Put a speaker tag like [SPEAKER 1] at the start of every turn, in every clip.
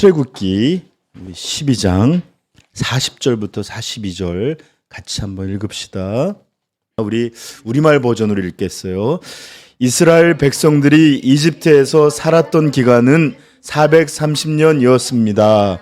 [SPEAKER 1] 출애굽기 12장 40절부터 42절 같이 한번 읽읍시다. 우리 우리말 버전으로 읽겠어요. 이스라엘 백성들이 이집트에서 살았던 기간은 430년이었습니다.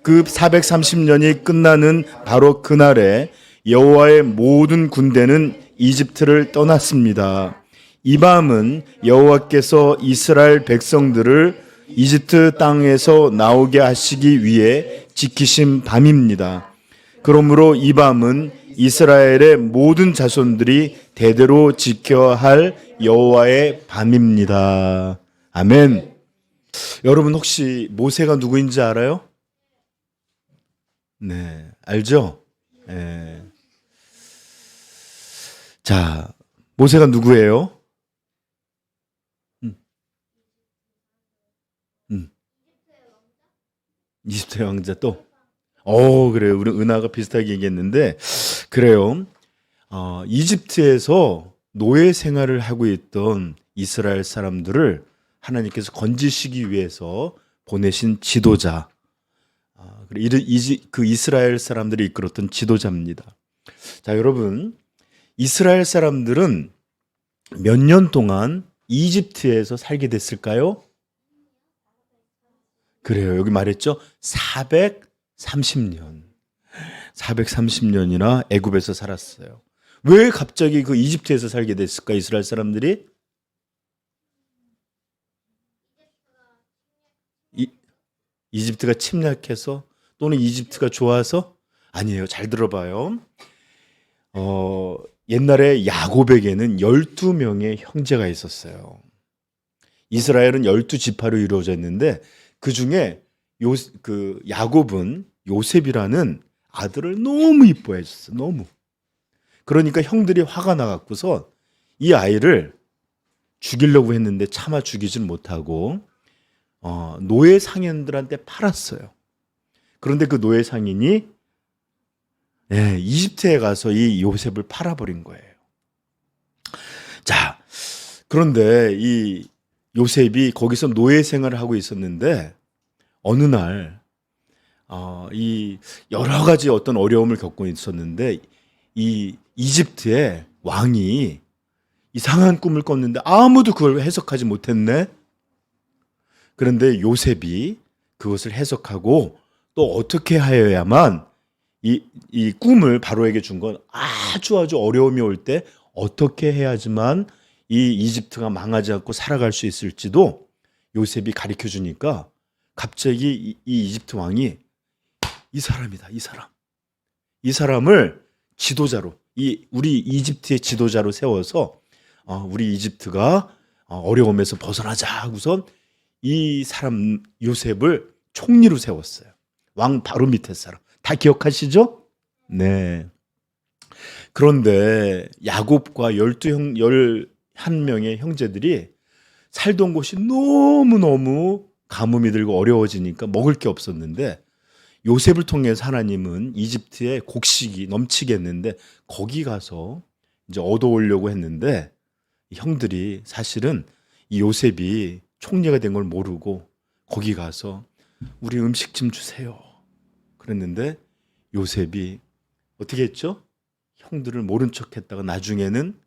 [SPEAKER 1] 그 430년이 끝나는 바로 그날에 여호와의 모든 군대는 이집트를 떠났습니다. 이 밤은 여호와께서 이스라엘 백성들을 이집트 땅에서 나오게 하시기 위해 지키신 밤입니다. 그러므로 이 밤은 이스라엘의 모든 자손들이 대대로 지켜야 할 여호와의 밤입니다. 아멘. 여러분 혹시 모세가 누구인지 알아요? 네, 알죠? 네. 자, 모세가 누구예요? 이집트의 왕자 또? 그래요. 우리 은하가 비슷하게 얘기했는데, 그래요. 이집트에서 노예 생활을 하고 있던 이스라엘 사람들을 하나님께서 건지시기 위해서 보내신 지도자. 그 이스라엘 사람들이 이끌었던 지도자입니다. 자, 여러분, 이스라엘 사람들은 몇 년 동안 이집트에서 살게 됐을까요? 그래요. 여기 말했죠. 430년. 430년이나 애굽에서 살았어요. 왜 갑자기 그 이집트에서 살게 됐을까? 이스라엘 사람들이? 이집트가 침략해서 또는 이집트가 좋아서? 아니에요. 잘 들어봐요. 옛날에 야곱에게는 12명의 형제가 있었어요. 이스라엘은 12지파로 이루어져 있는데 그 중에 야곱은 요셉이라는 아들을 너무 이뻐했었어. 너무. 그러니까 형들이 화가 나갖고서 이 아이를 죽이려고 했는데 차마 죽이질 못하고 노예 상인들한테 팔았어요. 그런데 그 노예 상인이 이집트에 가서 이 요셉을 팔아버린 거예요. 자, 그런데 이 요셉이 거기서 노예 생활을 하고 있었는데 어느 날 이 여러 가지 어떤 어려움을 겪고 있었는데 이 이집트의 왕이 이상한 꿈을 꿨는데 아무도 그걸 해석하지 못했네. 그런데 요셉이 그것을 해석하고 또 어떻게 하여야만 이 꿈을 바로에게 준 건 아주 어려움이 올 때 어떻게 해야지만 이 이집트가 망하지 않고 살아갈 수 있을지도 요셉이 가르쳐 주니까 갑자기 이 이집트 왕이 이 사람이다, 이 사람. 이 사람을 지도자로, 우리 이집트의 지도자로 세워서 우리 이집트가 어려움에서 벗어나자 하고선 이 사람 요셉을 총리로 세웠어요. 왕 바로 밑에 사람. 다 기억하시죠? 네. 그런데 야곱과 11명의 형제들이 살던 곳이 너무너무 가뭄이 들고 어려워지니까 먹을 게 없었는데 요셉을 통해서 하나님은 이집트에 곡식이 넘치겠는데 거기 가서 이제 얻어오려고 했는데 형들이 사실은 이 요셉이 총리가 된 걸 모르고 거기 가서 우리 음식 좀 주세요. 그랬는데 요셉이 어떻게 했죠? 형들을 모른 척 했다가 나중에는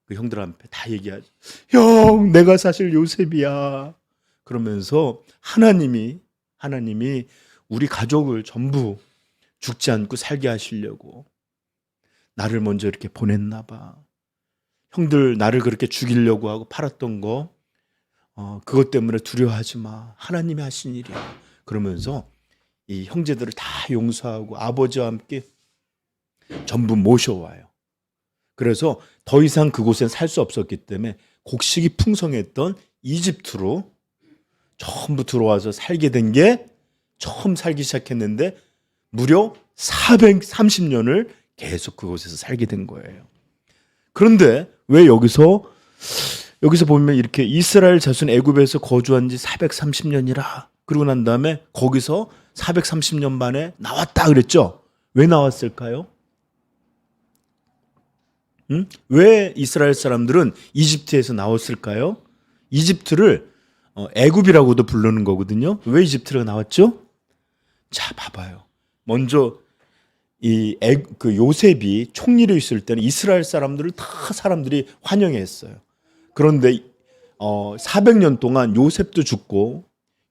[SPEAKER 1] 그 형들 앞에 다 얘기하죠. 형, 내가 사실 요셉이야. 그러면서 하나님이 우리 가족을 전부 죽지 않고 살게 하시려고 나를 먼저 이렇게 보냈나 봐. 형들 나를 그렇게 죽이려고 하고 팔았던 거 그것 때문에 두려워하지 마. 하나님이 하신 일이야. 그러면서 이 형제들을 다 용서하고 아버지와 함께 전부 모셔와요. 그래서 더 이상 그곳엔 살 수 없었기 때문에 곡식이 풍성했던 이집트로 전부 들어와서 살게 된 게 처음 살기 시작했는데 무려 430년을 계속 그곳에서 살게 된 거예요. 그런데 왜 여기서 보면 이렇게 이스라엘 자손 애굽에서 거주한 지 430년이라 그러고 난 다음에 거기서 430년 만에 나왔다 그랬죠? 왜 나왔을까요? 왜 이스라엘 사람들은 이집트에서 나왔을까요? 이집트를 애굽이라고도 부르는 거거든요. 왜 이집트가 나왔죠? 자, 봐봐요. 먼저 그 요셉이 총리로 있을 때는 이스라엘 사람들을 다 사람들이 환영했어요. 그런데 400년 동안 요셉도 죽고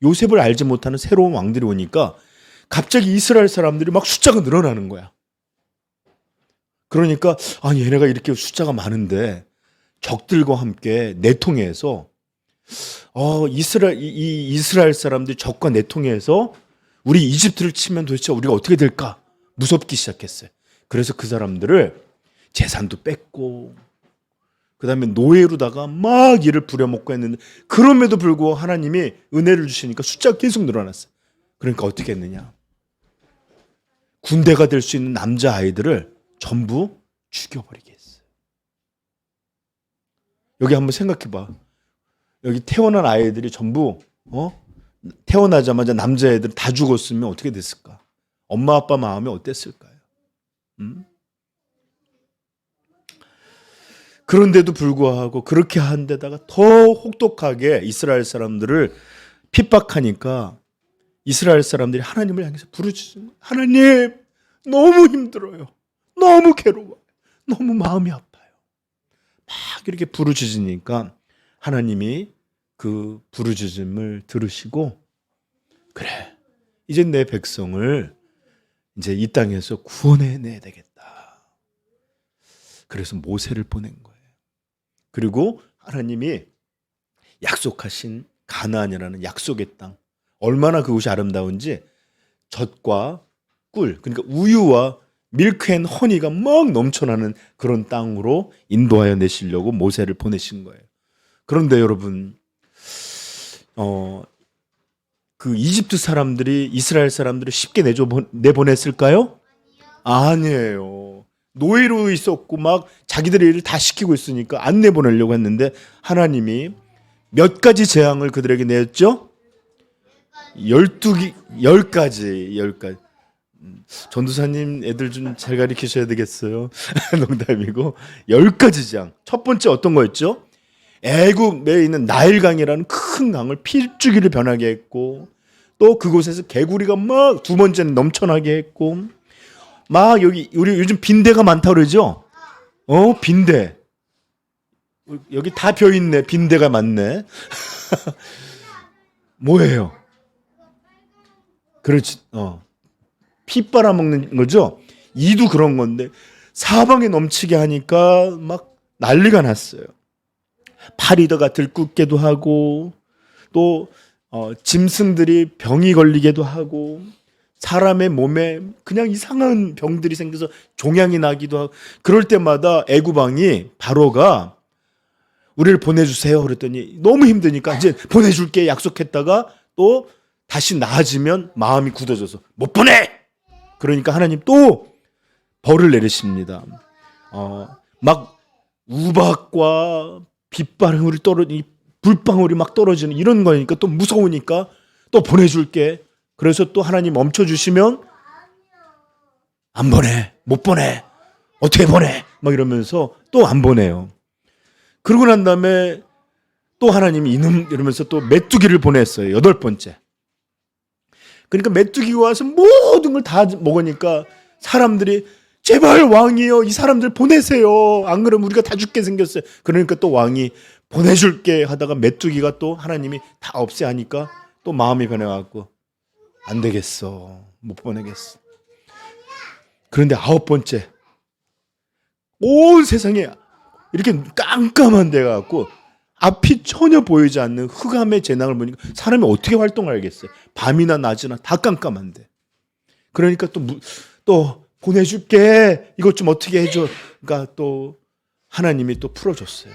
[SPEAKER 1] 요셉을 알지 못하는 새로운 왕들이 오니까 갑자기 이스라엘 사람들이 막 숫자가 늘어나는 거야. 그러니까 얘네가 이렇게 숫자가 많은데 적들과 함께 내통해서 이스라엘 사람들이 적과 내통해서 우리 이집트를 치면 도대체 우리가 어떻게 될까 무섭기 시작했어요. 그래서 그 사람들을 재산도 뺏고 그다음에 노예로다가 막 이를 부려먹고 했는데 그럼에도 불구하고 하나님이 은혜를 주시니까 숫자가 계속 늘어났어요. 그러니까 어떻게 했느냐? 군대가 될 수 있는 남자아이들을 전부 죽여버리게 했어요. 여기 한번 생각해봐. 여기 태어난 아이들이 전부 태어나자마자 남자애들 다 죽었으면 어떻게 됐을까? 엄마 아빠 마음이 어땠을까요? 그런데도 불구하고 그렇게 한 데다가 더 혹독하게 이스라엘 사람들을 핍박하니까 이스라엘 사람들이 하나님을 향해서 부르짖는 거예요. 하나님, 너무 힘들어요. 너무 괴로워요. 너무 마음이 아파요. 막 이렇게 부르짖으니까 하나님이 그 부르짖음을 들으시고 그래, 이제 내 백성을 이제 이 땅에서 구원해내야 되겠다. 그래서 모세를 보낸 거예요. 그리고 하나님이 약속하신 가나안이라는 약속의 땅, 얼마나 그곳이 아름다운지 젖과 꿀, 그러니까 우유와 밀크앤 허니가 막 넘쳐나는 그런 땅으로 인도하여 내시려고 모세를 보내신 거예요. 그런데 여러분, 그 이집트 사람들이 이스라엘 사람들을 쉽게 내보냈을까요? 아니에요. 노예로 있었고 막 자기들의 일을 다 시키고 있으니까 안 내보내려고 했는데 하나님이 몇 가지 재앙을 그들에게 내었죠? 10가지. 전도사님 애들 좀 잘 가르치셔야 되겠어요. 농담이고 10가지 재앙. 첫 번째 어떤 거였죠? 애굽에 있는 나일강이라는 큰 강을 필주기를 변하게 했고 또 그곳에서 개구리가 막 두 번째는 넘쳐나게 했고 막 여기 우리 요즘 빈대가 많다고 그러죠? 빈대. 여기 다 벼있네. 빈대가 많네. 뭐예요? 그렇지. 피 빨아먹는 거죠? 이도 그런 건데 사방에 넘치게 하니까 막 난리가 났어요. 파리더가 들끓게도 하고 또 짐승들이 병이 걸리게도 하고 사람의 몸에 그냥 이상한 병들이 생겨서 종양이 나기도 하고 그럴 때마다 애굽 왕이 바로가 우리를 보내주세요 그랬더니 너무 힘드니까 이제 보내줄게 약속했다가 또 다시 나아지면 마음이 굳어져서 못 보내! 그러니까 하나님 또 벌을 내리십니다. 막 우박과 빗방울이 불방울이 막 떨어지는 이런 거니까 또 무서우니까 또 보내줄게. 그래서 또 하나님 멈춰주시면 안 보내, 못 보내, 어떻게 보내? 막 이러면서 또 안 보내요. 그러고 난 다음에 또 하나님이 이놈 이러면서 또 메뚜기를 보냈어요. 8번째. 그러니까 메뚜기가 와서 모든 걸 다 먹으니까 사람들이 제발 왕이요, 이 사람들 보내세요. 안 그러면 우리가 다 죽게 생겼어요. 그러니까 또 왕이 보내줄게 하다가 메뚜기가 또 하나님이 다 없애 하니까 또 마음이 변해갖고 안 되겠어, 못 보내겠어. 그런데 9번째, 온 세상에 이렇게 깜깜한 데가 갖고 앞이 전혀 보이지 않는 흑암의 재앙을 보니까 사람이 어떻게 활동을 하겠어요? 밤이나 낮이나 다 깜깜한데. 그러니까 또 보내줄게. 이것 좀 어떻게 해줘. 그러니까 또 하나님이 또 풀어줬어요.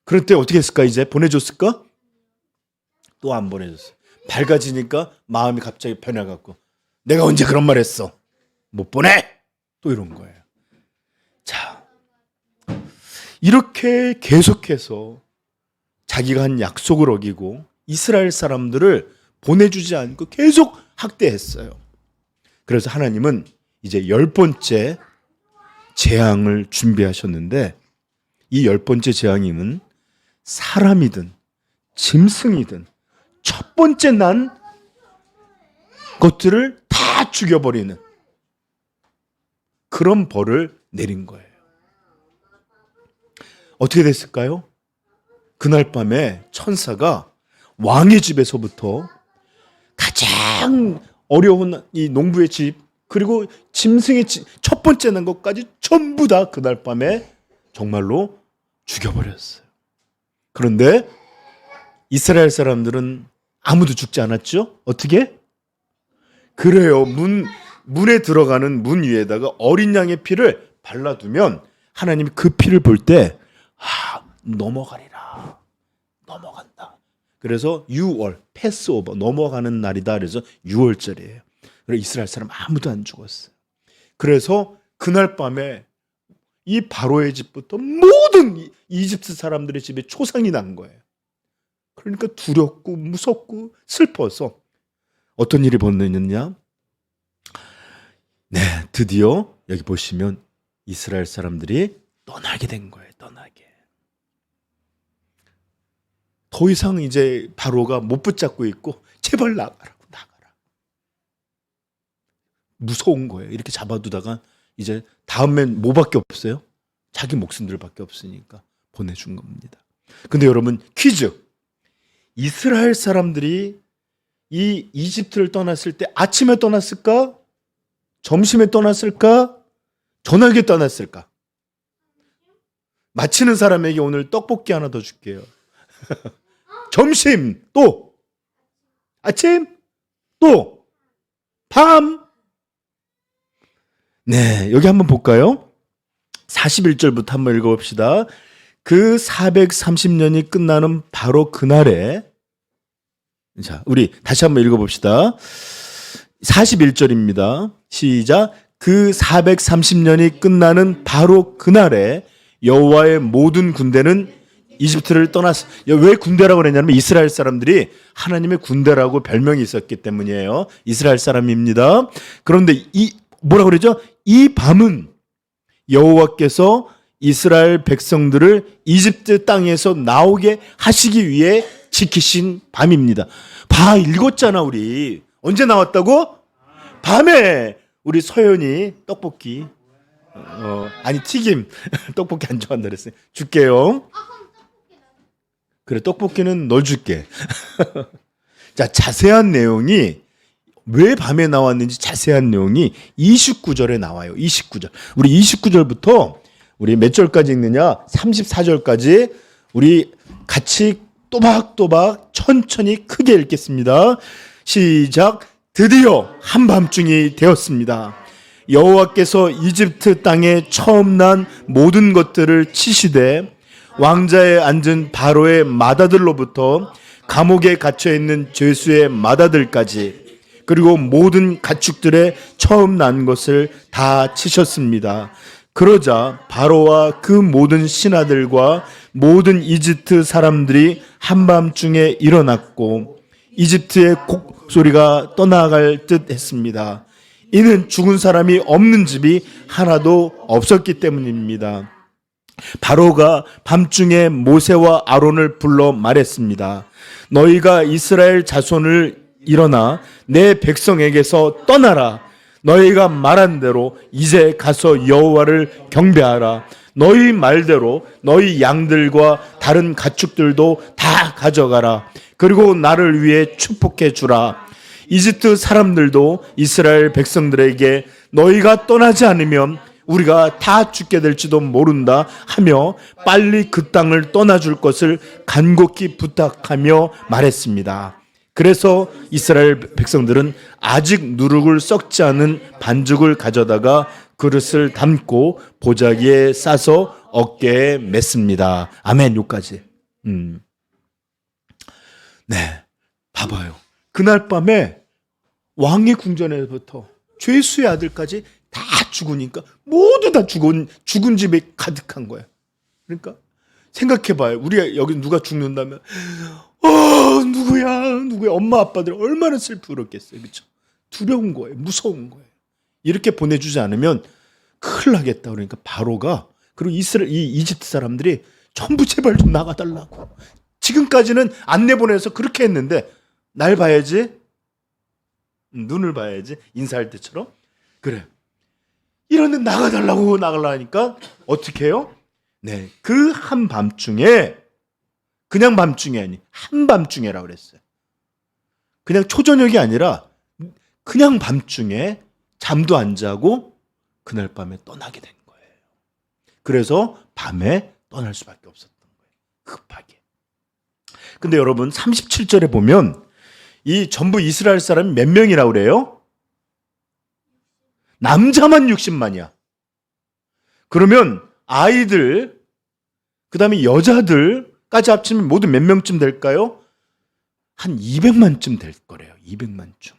[SPEAKER 1] 그럴 때 어떻게 했을까? 이제 보내줬을까? 또 안 보내줬어요. 밝아지니까 마음이 갑자기 변해갖고 내가 언제 그런 말 했어? 못 보내! 또 이런 거예요. 자, 이렇게 계속해서 자기가 한 약속을 어기고 이스라엘 사람들을 보내주지 않고 계속 학대했어요. 그래서 하나님은 이제 10번째 재앙을 준비하셨는데 이 10번째 재앙이면 사람이든 짐승이든 첫 번째 난 것들을 다 죽여버리는 그런 벌을 내린 거예요. 어떻게 됐을까요? 그날 밤에 천사가 왕의 집에서부터 가장 어려운 이 농부의 집, 그리고 짐승의 집, 첫 번째 난 것까지 전부 다 그날 밤에 정말로 죽여버렸어요. 그런데 이스라엘 사람들은 아무도 죽지 않았죠? 어떻게? 그래요. 문에 들어가는 문 위에다가 어린 양의 피를 발라두면 하나님이 그 피를 볼 때 넘어가리라. 넘어간다. 그래서 6월, 패스오버, 넘어가는 날이다. 그래서 6월절이에요. 그래서 이스라엘 사람 아무도 안 죽었어요. 그래서 그날 밤에 이 바로의 집부터 모든 이집트 사람들의 집에 초상이 난 거예요. 그러니까 두렵고 무섭고 슬퍼서 어떤 일이 벌어졌느냐? 네, 드디어 여기 보시면 이스라엘 사람들이 떠나게 된 거예요. 떠나게. 더 이상 이제 바로가 못 붙잡고 있고 제발 나가라고, 나가라. 무서운 거예요. 이렇게 잡아두다가 이제 다음엔 뭐밖에 없어요? 자기 목숨들밖에 없으니까 보내준 겁니다. 근데 여러분, 퀴즈. 이스라엘 사람들이 이 이집트를 떠났을 때 아침에 떠났을까? 점심에 떠났을까? 저녁에 떠났을까? 맞히는 사람에게 오늘 떡볶이 하나 더 줄게요. 점심, 또 아침, 또 밤. 네, 여기 한번 볼까요? 41절부터 한번 읽어봅시다. 그 430년이 끝나는 바로 그날에, 자, 우리 다시 한번 읽어봅시다. 41절입니다. 시작. 그 430년이 끝나는 바로 그날에 여호와의 모든 군대는 이집트를 떠났어. 왜 군대라고 그랬냐면 이스라엘 사람들이 하나님의 군대라고 별명이 있었기 때문이에요. 이스라엘 사람입니다. 그런데 뭐라고 그러죠? 이 밤은 여호와께서 이스라엘 백성들을 이집트 땅에서 나오게 하시기 위해 지키신 밤입니다. 읽었잖아 우리. 언제 나왔다고? 밤에. 우리 서연이 떡볶이 아니 튀김 떡볶이 안 좋아한다 그랬어요. 줄게요. 그래, 떡볶이는 널 줄게. 자, 자세한 내용이 왜 밤에 나왔는지 자세한 내용이 29절에 나와요. 29절. 우리 29절부터 우리 몇 절까지 읽느냐? 34절까지 우리 같이 또박또박 천천히 크게 읽겠습니다. 시작. 드디어 한밤중이 되었습니다. 여호와께서 이집트 땅에 처음 난 모든 것들을 치시되 왕자에 앉은 바로의 마다들로부터 감옥에 갇혀 있는 죄수의 마다들까지 그리고 모든 가축들의 처음 난 것을 다 치셨습니다. 그러자 바로와 그 모든 신하들과 모든 이집트 사람들이 한밤중에 일어났고 이집트의 곡소리가 떠나갈 듯 했습니다. 이는 죽은 사람이 없는 집이 하나도 없었기 때문입니다. 바로가 밤중에 모세와 아론을 불러 말했습니다. 너희가 이스라엘 자손을 일어나 내 백성에게서 떠나라. 너희가 말한 대로 이제 가서 여호와를 경배하라. 너희 말대로 너희 양들과 다른 가축들도 다 가져가라. 그리고 나를 위해 축복해 주라. 이집트 사람들도 이스라엘 백성들에게 너희가 떠나지 않으면 우리가 다 죽게 될지도 모른다 하며 빨리 그 땅을 떠나줄 것을 간곡히 부탁하며 말했습니다. 그래서 이스라엘 백성들은 아직 누룩을 썩지 않은 반죽을 가져다가 그릇을 담고 보자기에 싸서 어깨에 맸습니다. 아멘. 여기까지. 네, 봐봐요. 그날 밤에 왕의 궁전에부터 죄수의 아들까지 다 죽으니까 모두 다 죽은 집에 가득한 거야. 그러니까 생각해봐요. 우리가 여기 누가 죽는다면 누구야 엄마 아빠들 얼마나 슬프겠어요. 그렇죠? 두려운 거예요. 무서운 거예요. 이렇게 보내주지 않으면 큰일 나겠다. 그러니까 바로가 그리고 이 이집트 사람들이 전부 제발 좀 나가달라고. 지금까지는 안 내보내서 그렇게 했는데 날 봐야지. 눈을 봐야지. 인사할 때처럼. 그래. 이런데 나가달라고 하니까 어떻게 해요? 네, 그 한밤중에, 그냥 밤중이 아니 한밤중에라고 그랬어요. 그냥 초저녁이 아니라 그냥 밤중에 잠도 안 자고 그날 밤에 떠나게 된 거예요. 그래서 밤에 떠날 수밖에 없었던 거예요. 급하게. 근데 여러분 37절에 보면 이 전부 이스라엘 사람이 몇 명이라고 그래요? 남자만 60만이야. 그러면 아이들, 그 다음에 여자들까지 합치면 모두 몇 명쯤 될까요? 한 200만쯤 될 거래요. 200만쯤.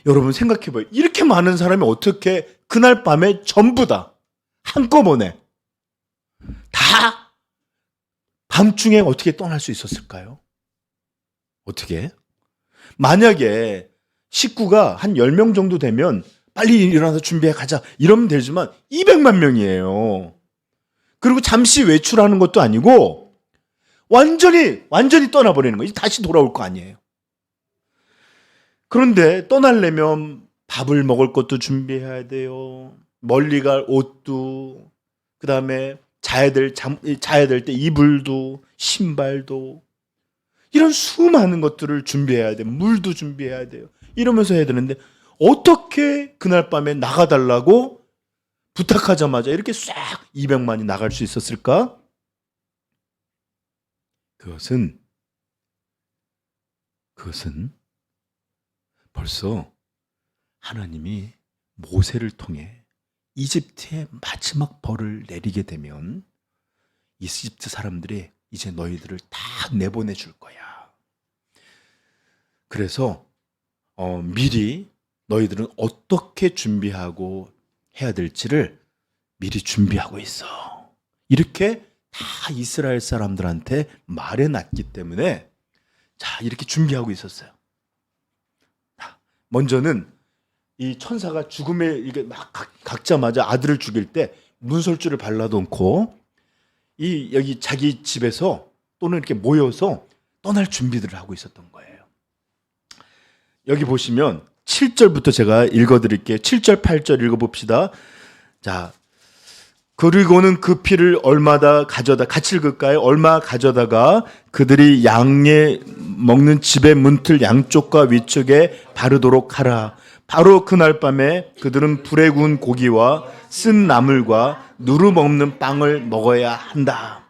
[SPEAKER 1] 여러분 생각해봐요. 이렇게 많은 사람이 어떻게 그날 밤에 전부 다 한꺼번에 다 밤중에 어떻게 떠날 수 있었을까요? 어떻게? 만약에 식구가 한 10명 정도 되면 빨리 일어나서 준비해 가자 이러면 되지만 200만 명이에요. 그리고 잠시 외출하는 것도 아니고 완전히 떠나버리는 거예요. 다시 돌아올 거 아니에요. 그런데 떠나려면 밥을 먹을 것도 준비해야 돼요. 멀리 갈 옷도, 그 다음에 자야 될 때 이불도, 신발도, 이런 수많은 것들을 준비해야 돼요. 물도 준비해야 돼요. 이러면서 해야 되는데 어떻게 그날 밤에 나가달라고 부탁하자마자 이렇게 싹 200만이 나갈 수 있었을까? 그것은 벌써 하나님이 모세를 통해 이집트의 마지막 벌을 내리게 되면 이집트 사람들이 이제 너희들을 다 내보내 줄 거야. 그래서 미리 너희들은 어떻게 준비하고 해야 될지를 미리 준비하고 있어. 이렇게 다 이스라엘 사람들한테 말해놨기 때문에 자, 이렇게 준비하고 있었어요. 먼저는 이 천사가 죽음에 이게 막 각자마자 아들을 죽일 때 문설주를 발라놓고 여기 자기 집에서 또는 이렇게 모여서 떠날 준비들을 하고 있었던 거예요. 여기 보시면 7절부터 제가 읽어드릴게요. 7절, 8절 읽어봅시다. 자, 그리고는 그 피를 같이 읽을까요? 얼마 가져다가 그들이 양의 먹는 집의 문틀 양쪽과 위쪽에 바르도록 하라. 바로 그날 밤에 그들은 불에 구운 고기와 쓴 나물과 누름 없는 빵을 먹어야 한다.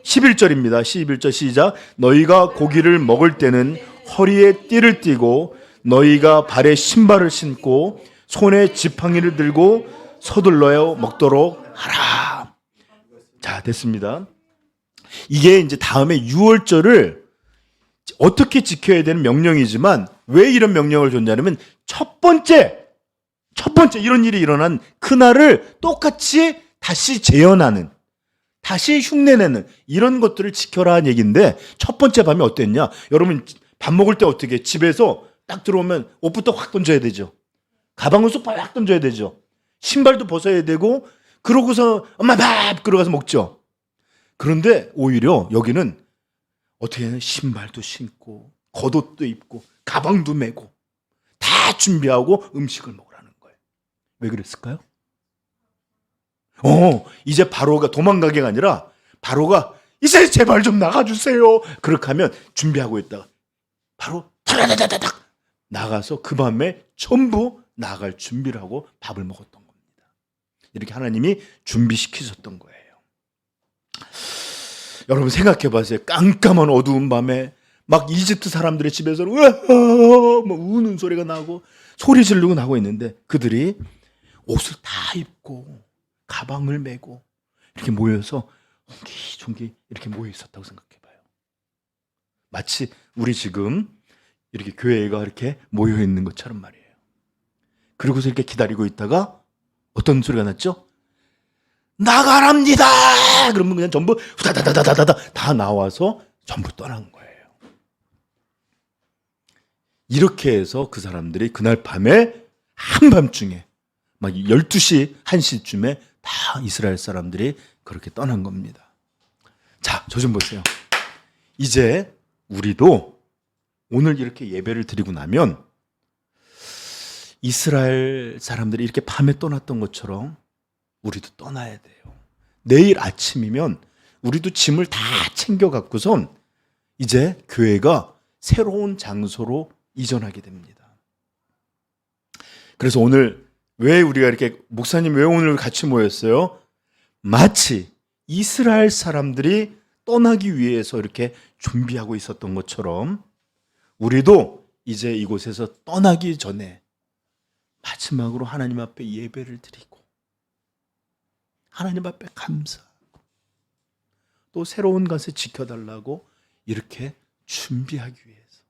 [SPEAKER 1] 11절입니다. 11절 시작. 너희가 고기를 먹을 때는 허리에 띠를 띠고 너희가 발에 신발을 신고 손에 지팡이를 들고 서둘러야 먹도록 하라. 자, 됐습니다. 이게 이제 다음에 6월절을 어떻게 지켜야 되는 명령이지만 왜 이런 명령을 줬냐면 첫 번째 이런 일이 일어난 그날을 똑같이 다시 재현하는, 다시 흉내내는 이런 것들을 지켜라 얘기인데 첫 번째 밤이 어땠냐? 여러분 밥 먹을 때 어떻게 집에서 딱 들어오면 옷부터 확 던져야 되죠. 가방을 쏙 확 던져야 되죠. 신발도 벗어야 되고 그러고서 엄마 밥 그러고서 먹죠. 그런데 오히려 여기는 어떻게 하냐? 신발도 신고 겉옷도 입고 가방도 메고 다 준비하고 음식을 먹으라는 거예요. 왜 그랬을까요? 이제 바로가 도망가게가 아니라 바로가 이제 제발 좀 나가주세요. 그렇게 하면 준비하고 있다가 바로 타다다다닥 나가서 그 밤에 전부 나갈 준비를 하고 밥을 먹었던 겁니다. 이렇게 하나님이 준비시키셨던 거예요. 여러분 생각해 보세요. 깜깜한 어두운 밤에 막 이집트 사람들의 집에서는 막 우는 소리가 나고 소리 지르고 나고 있는데 그들이 옷을 다 입고 가방을 메고 이렇게 모여서 옹기종기 이렇게 모여 있었다고 생각해 봐요. 마치 우리 지금 이렇게 교회가 이렇게 모여 있는 것처럼 말이에요. 그리고서 이렇게 기다리고 있다가 어떤 소리가 났죠? 나가랍니다. 그러면 그냥 전부 후다다다다다다 다 나와서 전부 떠난 거예요. 이렇게 해서 그 사람들이 그날 밤에 한밤중에 막 12시, 1시쯤에 다 이스라엘 사람들이 그렇게 떠난 겁니다. 자, 저 좀 보세요. 이제 우리도 오늘 이렇게 예배를 드리고 나면 이스라엘 사람들이 이렇게 밤에 떠났던 것처럼 우리도 떠나야 돼요. 내일 아침이면 우리도 짐을 다 챙겨 갖고선 이제 교회가 새로운 장소로 이전하게 됩니다. 그래서 오늘 왜 우리가 이렇게 목사님 왜 오늘 같이 모였어요? 마치 이스라엘 사람들이 떠나기 위해서 이렇게 준비하고 있었던 것처럼 우리도 이제 이곳에서 떠나기 전에 마지막으로 하나님 앞에 예배를 드리고 하나님 앞에 감사하고 또 새로운 것을 지켜달라고 이렇게 준비하기 위해서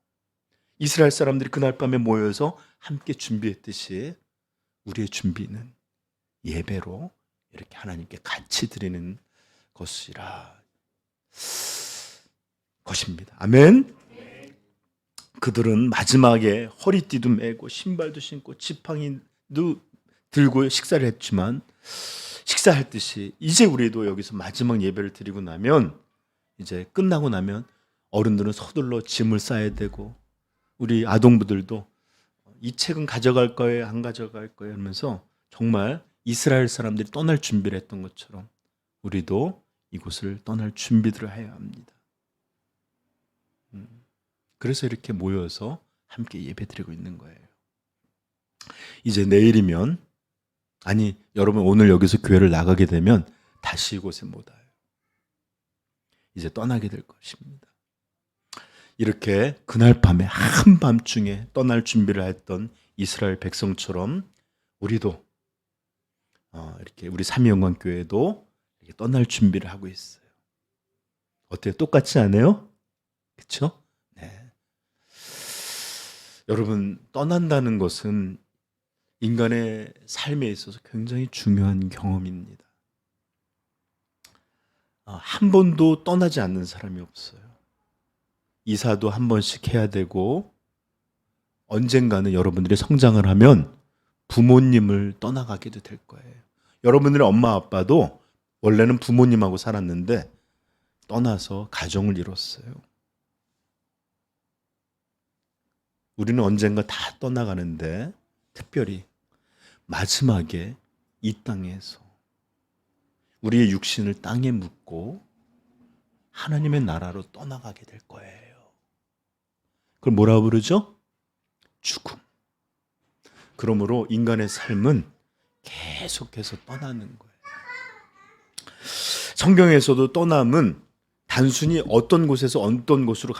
[SPEAKER 1] 이스라엘 사람들이 그날 밤에 모여서 함께 준비했듯이 우리의 준비는 예배로 이렇게 하나님께 같이 드리는 것입니다. 아멘. 그들은 마지막에 허리띠도 메고 신발도 신고 지팡이도 들고 식사를 했지만 식사할 듯이 이제 우리도 여기서 마지막 예배를 드리고 나면 이제 끝나고 나면 어른들은 서둘러 짐을 싸야 되고 우리 아동부들도 이 책은 가져갈 거예요 안 가져갈 거예요 하면서 정말 이스라엘 사람들이 떠날 준비를 했던 것처럼 우리도 이곳을 떠날 준비들을 해야 합니다. 그래서 이렇게 모여서 함께 예배드리고 있는 거예요. 이제 내일이면 아니 여러분 오늘 여기서 교회를 나가게 되면 다시 이곳에 못 와요. 이제 떠나게 될 것입니다. 이렇게 그날 밤에 한밤중에 떠날 준비를 했던 이스라엘 백성처럼 우리도 이렇게 우리 삼위영광교회도 이렇게 떠날 준비를 하고 있어요. 어때요? 똑같지 않아요? 그렇죠? 네. 여러분 떠난다는 것은 인간의 삶에 있어서 굉장히 중요한 경험입니다. 한 번도 떠나지 않는 사람이 없어요. 이사도 한 번씩 해야 되고 언젠가는 여러분들이 성장을 하면 부모님을 떠나가게도 될 거예요. 여러분들의 엄마 아빠도 원래는 부모님하고 살았는데 떠나서 가정을 이뤘어요. 우리는 언젠가 다 떠나가는데 특별히 마지막에 이 땅에서 우리의 육신을 땅에 묻고 하나님의 나라로 떠나가게 될 거예요. 그걸 뭐라고 부르죠? 죽음. 그러므로 인간의 삶은 계속해서 떠나는 거예요. 성경에서도 떠남은 단순히 어떤 곳에서 어떤 곳으로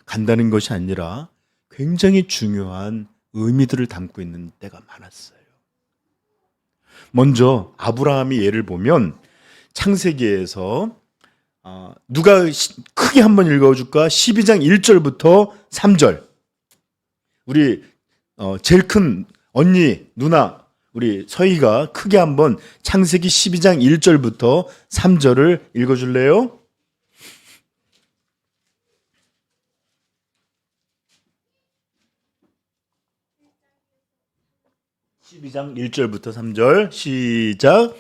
[SPEAKER 1] 간다는 것이 아니라 굉장히 중요한 의미들을 담고 있는 때가 많았어요. 먼저 아브라함이 예를 보면 창세기에서 누가 크게 한번 읽어줄까? 12장 1절부터 3절. 우리 제일 큰 언니, 누나, 우리 서희가 크게 한번 창세기 12장 1절부터 3절을 읽어줄래요? 12장 1절부터 3절 시작.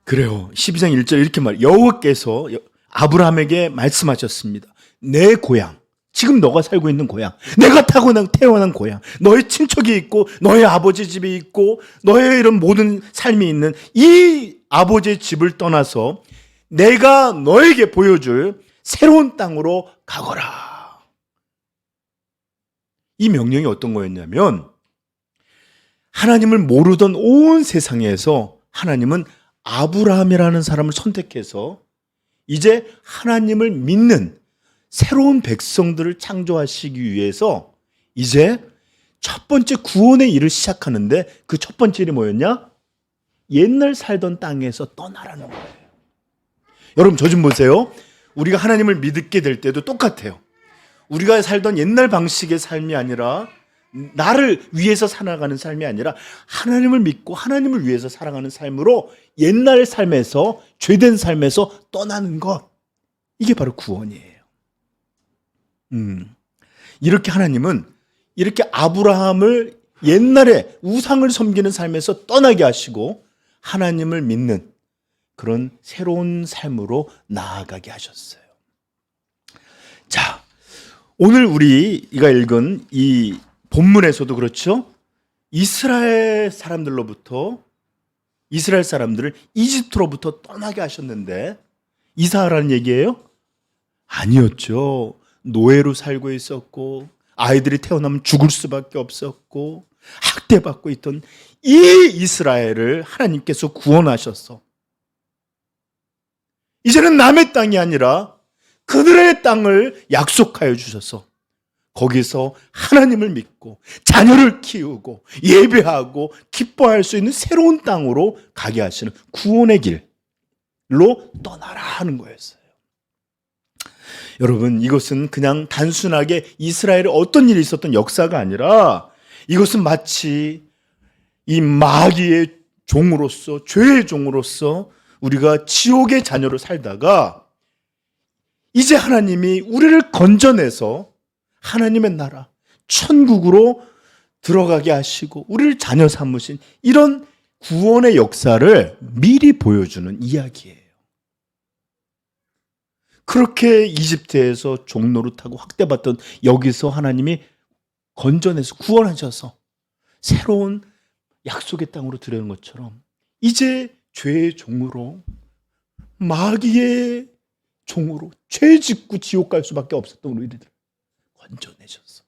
[SPEAKER 1] 그래요. 12장 1절 이렇게 여호와께서 아브라함에게 말씀하셨습니다. 내 고향, 지금 너가 살고 있는 고향, 내가 태어난 고향, 너의 친척이 있고 너의 아버지 집이 있고 너의 이런 모든 삶이 있는 이 아버지의 집을 떠나서 내가 너에게 보여줄 새로운 땅으로 가거라. 이 명령이 어떤 거였냐면 하나님을 모르던 온 세상에서 하나님은 아브라함이라는 사람을 선택해서 이제 하나님을 믿는 새로운 백성들을 창조하시기 위해서 이제 첫 번째 구원의 일을 시작하는데 그 첫 번째 일이 뭐였냐? 옛날 살던 땅에서 떠나라는 거예요. 여러분 저 좀 보세요. 우리가 하나님을 믿게 될 때도 똑같아요. 우리가 살던 옛날 방식의 삶이 아니라 나를 위해서 살아가는 삶이 아니라 하나님을 믿고 하나님을 위해서 살아가는 삶으로 옛날 삶에서, 죄된 삶에서 떠나는 것, 이게 바로 구원이에요. 이렇게 하나님은 이렇게 아브라함을 옛날에 우상을 섬기는 삶에서 떠나게 하시고 하나님을 믿는 그런 새로운 삶으로 나아가게 하셨어요. 자, 오늘 우리가 읽은 이 본문에서도 그렇죠. 이스라엘 사람들로부터, 이스라엘 사람들을 이집트로부터 떠나게 하셨는데 이사하라는 얘기예요? 아니었죠. 노예로 살고 있었고 아이들이 태어나면 죽을 수밖에 없었고 학대받고 있던 이 이스라엘을 하나님께서 구원하셨어. 이제는 남의 땅이 아니라 그들의 땅을 약속하여 주셔서 거기서 하나님을 믿고 자녀를 키우고 예배하고 기뻐할 수 있는 새로운 땅으로 가게 하시는 구원의 길로 떠나라 하는 거였어요. 여러분, 이것은 그냥 단순하게 이스라엘에 어떤 일이 있었던 역사가 아니라 이것은 마치 이 마귀의 종으로서, 죄의 종으로서 우리가 지옥의 자녀로 살다가 이제 하나님이 우리를 건져내서 하나님의 나라, 천국으로 들어가게 하시고 우리를 자녀 삼으신 이런 구원의 역사를 미리 보여주는 이야기예요. 그렇게 이집트에서 종노릇하고 학대받던 여기서 하나님이 건져내서 구원하셔서 새로운 약속의 땅으로 들여오는 것처럼 이제 죄의 종으로, 마귀의 종으로 죄 짓고 지옥 갈 수밖에 없었던 우리들 건져내셔서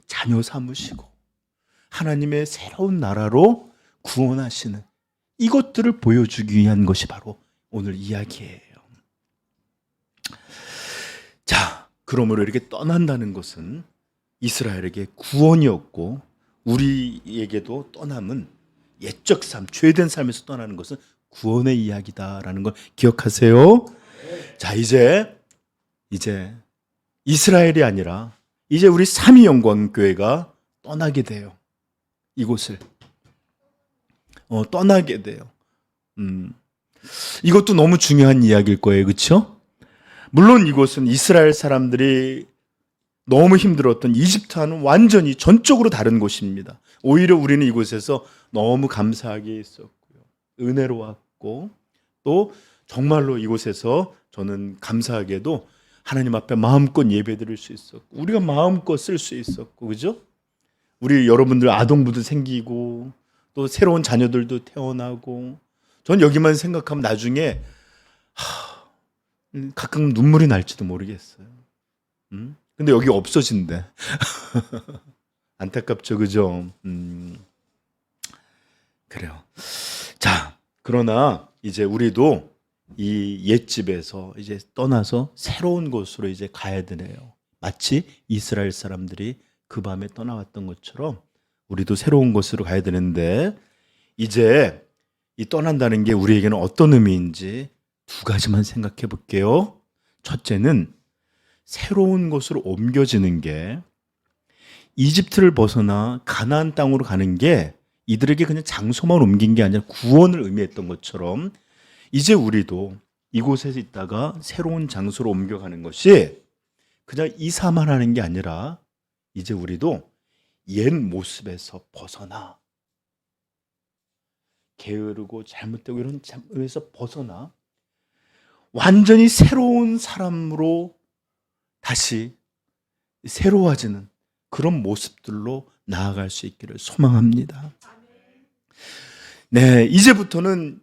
[SPEAKER 1] 자녀 삼으시고 하나님의 새로운 나라로 구원하시는 이것들을 보여주기 위한 것이 바로 오늘 이야기예요. 자, 그러므로 이렇게 떠난다는 것은 이스라엘에게 구원이었고 우리에게도 떠남은 옛적 삶, 죄된 삶에서 떠나는 것은 구원의 이야기다라는 걸 기억하세요. 자, 이제 이스라엘이 아니라 이제 우리 삼위영광교회가 떠나게 돼요. 이곳을 떠나게 돼요. 이것도 너무 중요한 이야기일 거예요. 그렇죠? 물론 이곳은 이스라엘 사람들이 너무 힘들었던 이집트와는 완전히 전적으로 다른 곳입니다. 오히려 우리는 이곳에서 너무 감사하게 있었고요. 은혜로웠고 또 정말로 이곳에서 저는 감사하게도 하나님 앞에 마음껏 예배드릴 수 있었고 우리가 마음껏 쓸 수 있었고, 그죠? 우리 여러분들 아동부도 생기고 또 새로운 자녀들도 태어나고 전 여기만 생각하면 나중에 가끔 눈물이 날지도 모르겠어요. 근데 여기 없어진대. 안타깝죠, 그죠? 그래요. 자, 그러나 이제 우리도 이 옛집에서 이제 떠나서 새로운 곳으로 이제 가야 되네요. 마치 이스라엘 사람들이 그 밤에 떠나왔던 것처럼 우리도 새로운 곳으로 가야 되는데 이제 이 떠난다는 게 우리에게는 어떤 의미인지 두 가지만 생각해 볼게요. 첫째는 새로운 곳으로 옮겨지는 게 이집트를 벗어나 가나안 땅으로 가는 게 이들에게 그냥 장소만 옮긴 게 아니라 구원을 의미했던 것처럼 이제 우리도 이곳에서 있다가 새로운 장소로 옮겨가는 것이 그냥 이사만 하는 게 아니라 이제 우리도 옛 모습에서 벗어나 게으르고 잘못되고 이런 삶에서 벗어나 완전히 새로운 사람으로 다시 새로워지는 그런 모습들로 나아갈 수 있기를 소망합니다. 네, 이제부터는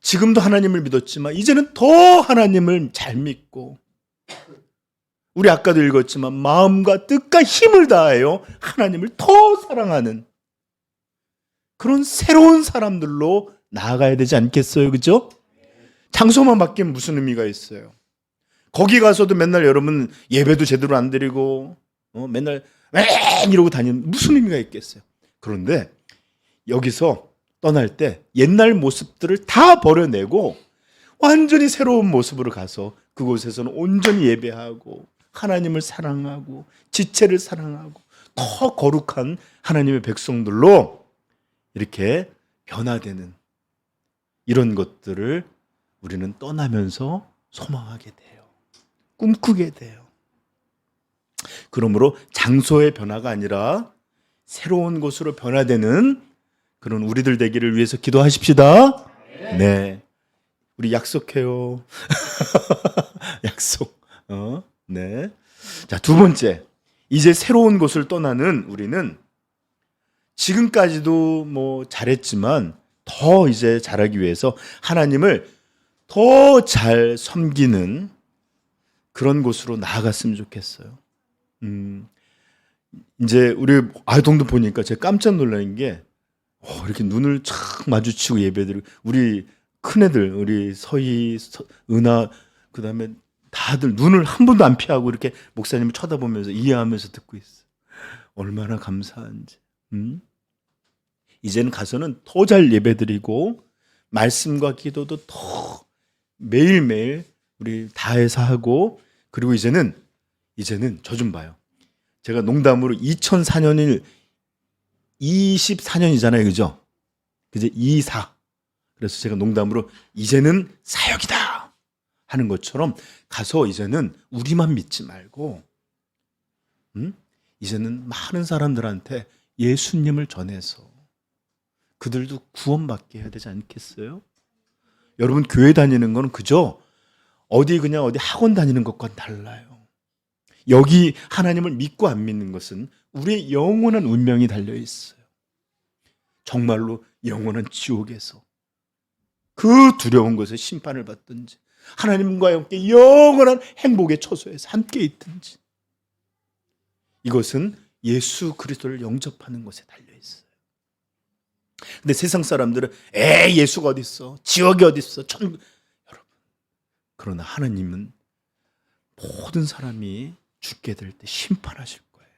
[SPEAKER 1] 지금도 하나님을 믿었지만 이제는 더 하나님을 잘 믿고 우리 아까도 읽었지만 마음과 뜻과 힘을 다하여 하나님을 더 사랑하는 그런 새로운 사람들로 나아가야 되지 않겠어요? 그죠? 장소만 바뀌면 무슨 의미가 있어요? 거기 가서도 맨날 여러분 예배도 제대로 안 드리고 맨날 이러고 다니면 무슨 의미가 있겠어요? 그런데 여기서 떠날 때 옛날 모습들을 다 버려내고 완전히 새로운 모습으로 가서 그곳에서는 온전히 예배하고 하나님을 사랑하고 지체를 사랑하고 더 거룩한 하나님의 백성들로 이렇게 변화되는 이런 것들을 우리는 떠나면서 소망하게 돼요. 꿈꾸게 돼요. 그러므로 장소의 변화가 아니라 새로운 곳으로 변화되는 그런 우리들 되기를 위해서 기도하십시다. 네. 우리 약속해요. 약속. 네. 자, 두 번째. 이제 새로운 곳을 떠나는 우리는 지금까지도 뭐 잘했지만 더 이제 잘하기 위해서 하나님을 더 잘 섬기는 그런 곳으로 나아갔으면 좋겠어요. 이제 우리 아동도 보니까 제가 깜짝 놀란 게 이렇게 눈을 착 마주치고 예배드리고 우리 큰애들 우리 서희, 은하 그다음에 다들 눈을 한 번도 안 피하고 이렇게 목사님을 쳐다보면서 이해하면서 듣고 있어요. 얼마나 감사한지. 이제는 가서는 더 잘 예배드리고 말씀과 기도도 더 매일매일 우리 다해서 하고 그리고 이제는 저 좀 봐요. 제가 농담으로 2004년이 24년이잖아요. 그죠? 그제 24. 그래서 제가 농담으로 이제는 사역이다 하는 것처럼 가서 이제는 우리만 믿지 말고 이제는 많은 사람들한테 예수님을 전해서 그들도 구원받게 해야 되지 않겠어요? 여러분 교회 다니는 건 그저 어디 학원 다니는 것과는 달라요. 여기 하나님을 믿고 안 믿는 것은 우리의 영원한 운명이 달려 있어요. 정말로 영원한 지옥에서 그 두려운 곳에 심판을 받든지 하나님과 함께 영원한 행복의 처소에서 함께 있든지 이것은 예수 그리스도를 영접하는 것에 달려 있어요. 근데 세상 사람들은 예수가 어디 있어? 지옥이 어디 있어? 천국. 여러분, 그러나 하나님은 모든 사람이 죽게 될 때 심판하실 거예요.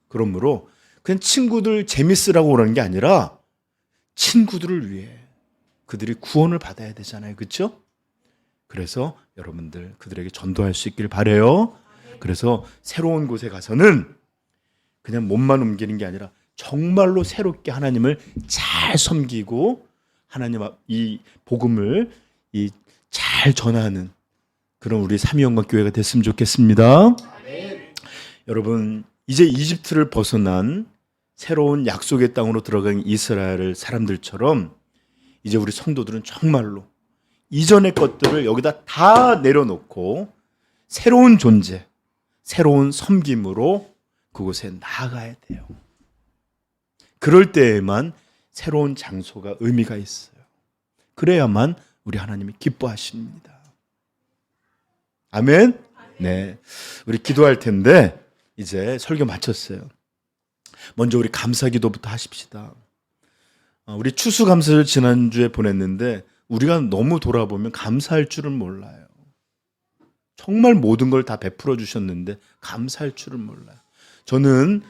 [SPEAKER 1] 그러므로 그냥 친구들 재밌으라고 그러는 게 아니라 친구들을 위해 그들이 구원을 받아야 되잖아요. 그렇죠? 그래서 여러분들 그들에게 전도할 수 있길 바라요. 그래서 새로운 곳에 가서는 그냥 몸만 옮기는 게 아니라 정말로 새롭게 하나님을 잘 섬기고 하나님 이 복음을 잘 전하는 그런 우리 삼위영광교회가 됐으면 좋겠습니다. 여러분 이제 이집트를 벗어난 새로운 약속의 땅으로 들어간 이스라엘 사람들처럼 이제 우리 성도들은 정말로 이전의 것들을 여기다 다 내려놓고 새로운 존재, 새로운 섬김으로 그곳에 나아가야 돼요. 그럴 때에만 새로운 장소가 의미가 있어요. 그래야만 우리 하나님이 기뻐하십니다. 아멘? 네. 우리 기도할 텐데 이제 설교 마쳤어요. 먼저 우리 감사 기도부터 하십시다. 우리 추수감사를 지난주에 보냈는데 우리가 너무 돌아보면 감사할 줄은 몰라요. 정말 모든 걸 다 베풀어 주셨는데 감사할 줄은 몰라요. 저는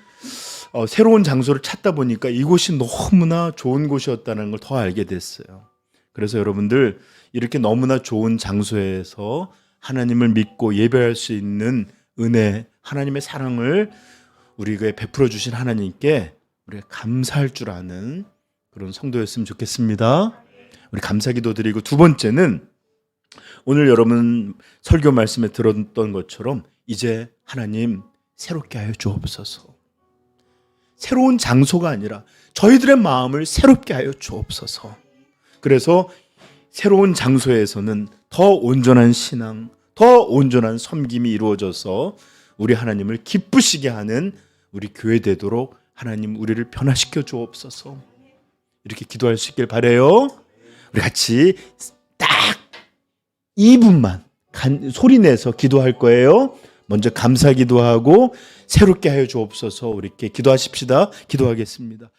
[SPEAKER 1] 새로운 장소를 찾다 보니까 이곳이 너무나 좋은 곳이었다는 걸 더 알게 됐어요. 그래서 여러분들 이렇게 너무나 좋은 장소에서 하나님을 믿고 예배할 수 있는 은혜, 하나님의 사랑을 우리에게 베풀어 주신 하나님께 우리가 감사할 줄 아는 그런 성도였으면 좋겠습니다. 우리 감사기도 드리고 두 번째는 오늘 여러분 설교 말씀에 들었던 것처럼 이제 하나님 새롭게 하여 주옵소서. 새로운 장소가 아니라 저희들의 마음을 새롭게 하여 주옵소서. 그래서 새로운 장소에서는 더 온전한 신앙, 더 온전한 섬김이 이루어져서 우리 하나님을 기쁘시게 하는 우리 교회 되도록 하나님 우리를 변화시켜 주옵소서. 이렇게 기도할 수 있길 바라요. 우리 같이 딱 2분만 소리 내서 기도할 거예요. 먼저 감사 기도하고 새롭게 하여 주옵소서. 우리 이렇게 기도하십시다. 기도하겠습니다.